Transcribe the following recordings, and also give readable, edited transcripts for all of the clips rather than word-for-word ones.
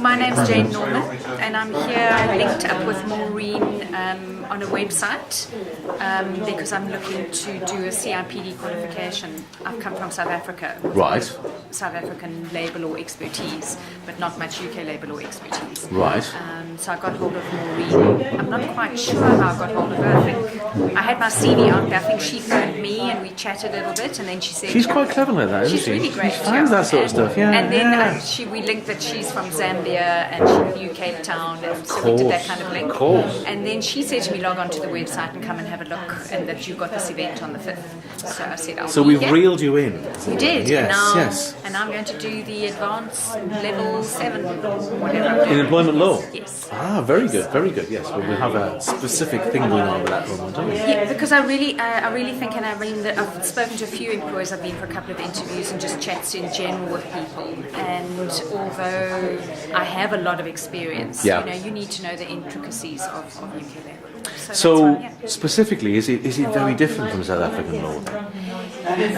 My name's Jane Normann, and I'm here linked up with Maureen on a website because I'm looking to do a CIPD qualification. I've come from South Africa with South African labour law expertise, but not much UK labour law expertise. Right. So I got hold of Maureen. I'm not quite sure how I got hold of her. I think I had my CV out there. I think she phoned me and we chatted a little bit, and then she said she's quite clever like that, isn't she? She's really great. She finds that sort of stuff, yeah. And then we linked that she's from Zambia and she knew Cape Town, and so we did that kind of link. And then she said to me, log on to the website and come and have a look, and that you've got this event on the 5th. So I said, so we've reeled you in. We did. Yes, and I'm going to do the advanced level 7 whatever. In employment law? Yes. Ah, very good, yes. Well, we have a specific thing going on with that one, don't we? Yeah, because I really think, and I mean, that I've spoken to a few employers, I've been for a couple of interviews and just chats in general with people, and although I have a lot of experience, you need to know the intricacies of UK labour. So specifically, is it very different from South African law?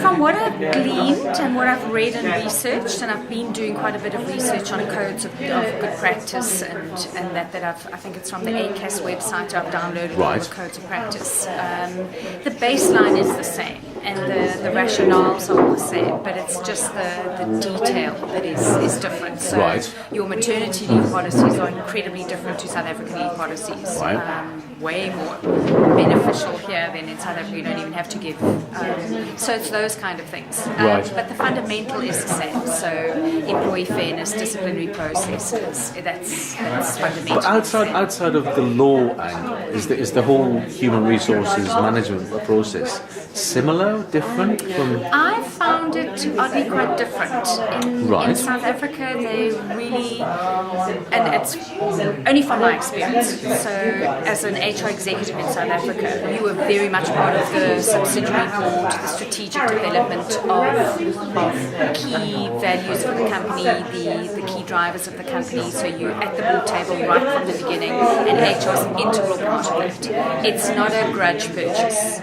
From what I've gleaned and what I've read and researched, and I've been doing quite a bit of research on codes of good practice, and that I think it's from the ACAS website I've downloaded all the codes of practice. The baseline is the same, and the rationales are all the same, but it's just the detail that is different. So your maternity leave policies are incredibly different to South African leave policies. Way more beneficial here than in South Africa. You don't even have to give. So it's those kind of things. But the fundamental is the same. So employee fairness, disciplinary processes, that's fundamental. But outside of the law angle, is the whole human resources management process similar, different from? I found it oddly quite different. In South Africa, they really, and it's only from my experience. So as an HR executive in South Africa, you were very much part of the subsidiary board, the strategic development of key values for the company, the key drivers of the company. So you're at the board table right from the beginning, and HR is an integral part of that. It's not a grudge purchase.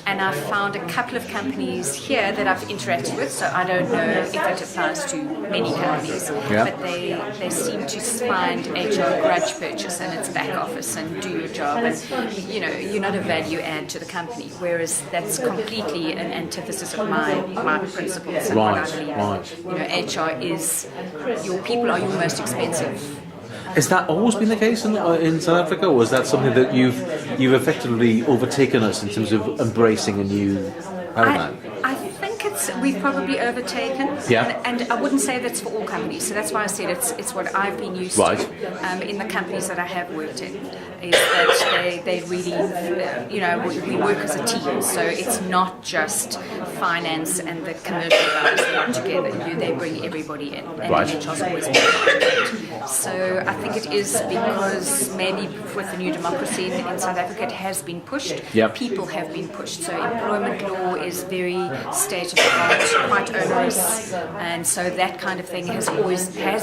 And I've found a couple of companies here that I've interacted with, so I don't know if it applies to many companies, but they seem to find HR grudge purchase and it's back office and do your job, and you're not a value add to the company, whereas that's completely an antithesis of my principles and what I believe. HR is, your people are your most expensive. Has that always been the case in South Africa, or is that something that you've effectively overtaken us in terms of embracing a new paradigm? I think we've probably overtaken, and I wouldn't say that's for all companies. So that's why I said it's what I've been used to in the companies that I have worked in. Is that they really, we work as a team. So it's not just finance and the commercial guys that work together. They bring everybody in, and HR's always been part of it. So I think it is because maybe with the new democracy in South Africa, it has been pushed. People have been pushed. So employment law is very state of the art, quite onerous, and so that kind of thing has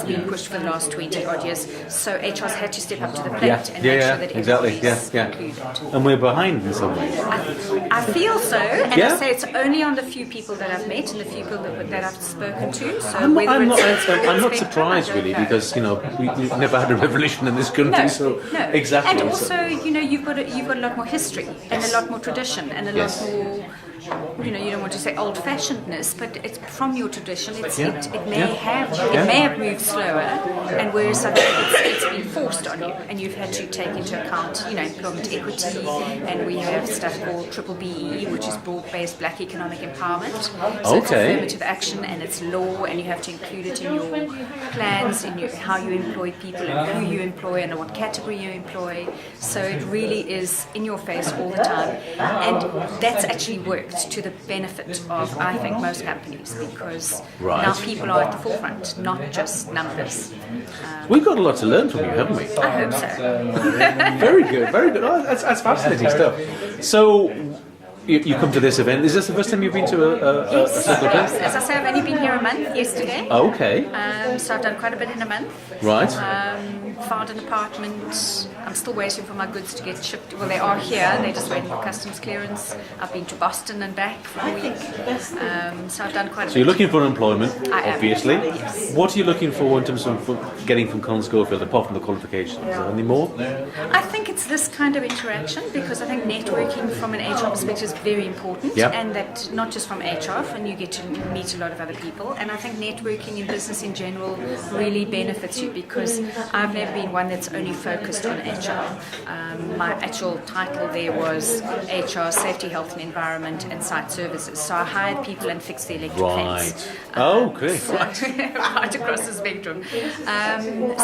been pushed for the last 20 odd years. So HR's had to step up to the plate and make sure that everybody's included. And we're behind in some ways. I feel so, and I say it's only on the few people that I've met and the few people that I've spoken to. So I'm not surprised really, because we've never had a revolution in this country. Exactly. And also, you've got a lot more history and a lot more tradition and a lot more. You don't want to say old-fashionedness, but it's from your tradition. It may have moved slower, and whereas it's been forced on you, and you've had to take into account, employment equity, and we have stuff called BBBE, which is broad-based Black economic empowerment. So it's affirmative action, and it's law, and you have to include it in your plans, in how you employ people, and who you employ, and what category you employ. So it really is in your face all the time, and that's actually worked to the benefit of, I think, most companies, because now people are at the forefront, not just numbers. We've got a lot to learn from you, haven't we? I hope so. Very good, very good. Oh, that's fascinating stuff. So, you come to this event. Is this the first time you've been to a circle Yes. event? As I say, I've only been here a month yesterday. Oh, okay. So I've done quite a bit in a month. Right. Found an apartment. I'm still waiting for my goods to get shipped. Well, they are here. They're just waiting for customs clearance. I've been to Boston and back for a week. So I've done quite a bit. So you're looking for employment, I am. obviously. Yes. What are you looking for in terms of getting from Cullen Scholefield, apart from the qualifications? Is there any more? I think it's this kind of interaction because I think networking from an HR perspective is very important, Yeah. and that not just from HR, and you get to meet a lot of other people. And I think networking in business in general really benefits you because I've never been one that's only focused on HR. My actual title there was HR, Safety, Health and Environment and Site Services. So I hired people and fixed the electric fence. Oh, great. So, right across the spectrum.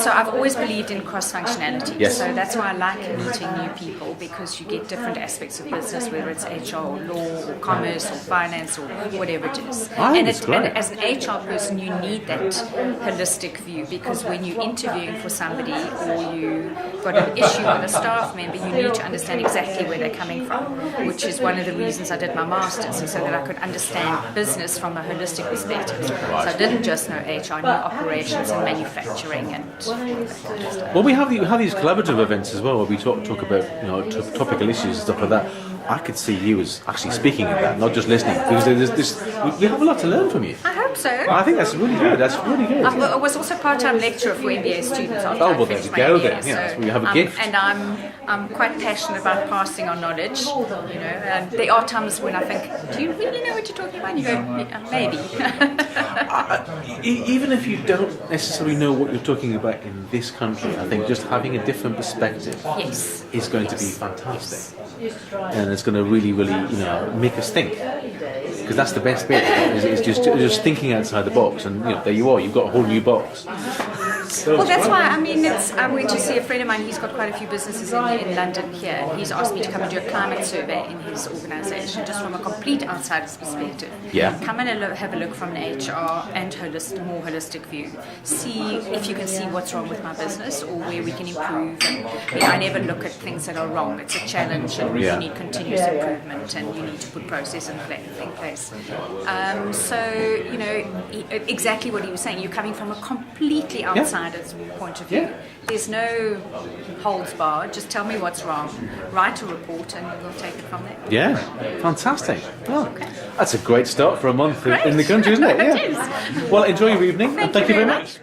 So I've always believed in cross-functionality. Yes. So that's why I like meeting new people because you get different aspects of business, whether it's HR or law or commerce or finance or whatever it is. think it's great. And as an HR person, you need that holistic view because when you're interviewing for somebody or you've got an issue with a staff member, you need to understand exactly where they're coming from, which is one of the reasons I did my master's, so that I could understand business from a holistic perspective. So I didn't just know HR, I knew operations and manufacturing and that kind of stuff. Well, we have these collaborative events as well, where we talk about topical issues and stuff like that. I could see you as actually speaking at that, not just listening, because we have a lot to learn from you. I hope so. I think that's really good. That's really good. I was also part-time lecturer for MBA students after Oh, I well, there finished you my go MBA, then. Yeah, so you have a gift. And I'm quite passionate about passing on knowledge. And there are times when I think, do you really know what you're talking about? And you go, yeah, maybe. Even if you don't necessarily know what you're talking about in this country, I think just having a different perspective Yes. is going to be fantastic, and it's going to really make us think, because that's the best bit. Is just thinking outside the box, and there you are. You've got a whole new box. So Well, that's why, I went to see a friend of mine, he's got quite a few businesses in London here, and he's asked me to come and do a climate survey in his organisation, just from a complete outsider's perspective. Yeah. Come and have a look from an HR and more holistic view. See if you can see what's wrong with my business or where we can improve. And I never look at things that are wrong. It's a challenge and Yeah. you need continuous improvement and you need to put process in place. Exactly what he was saying, you're coming from a completely outsider's point of view. Yeah. There's no holds barred, just tell me what's wrong, write a report and we'll take it from there. Yeah, fantastic. Oh, that's a great start for a month Great. in the country, isn't it? It Yeah. is. Well, enjoy your evening, and thank you very much.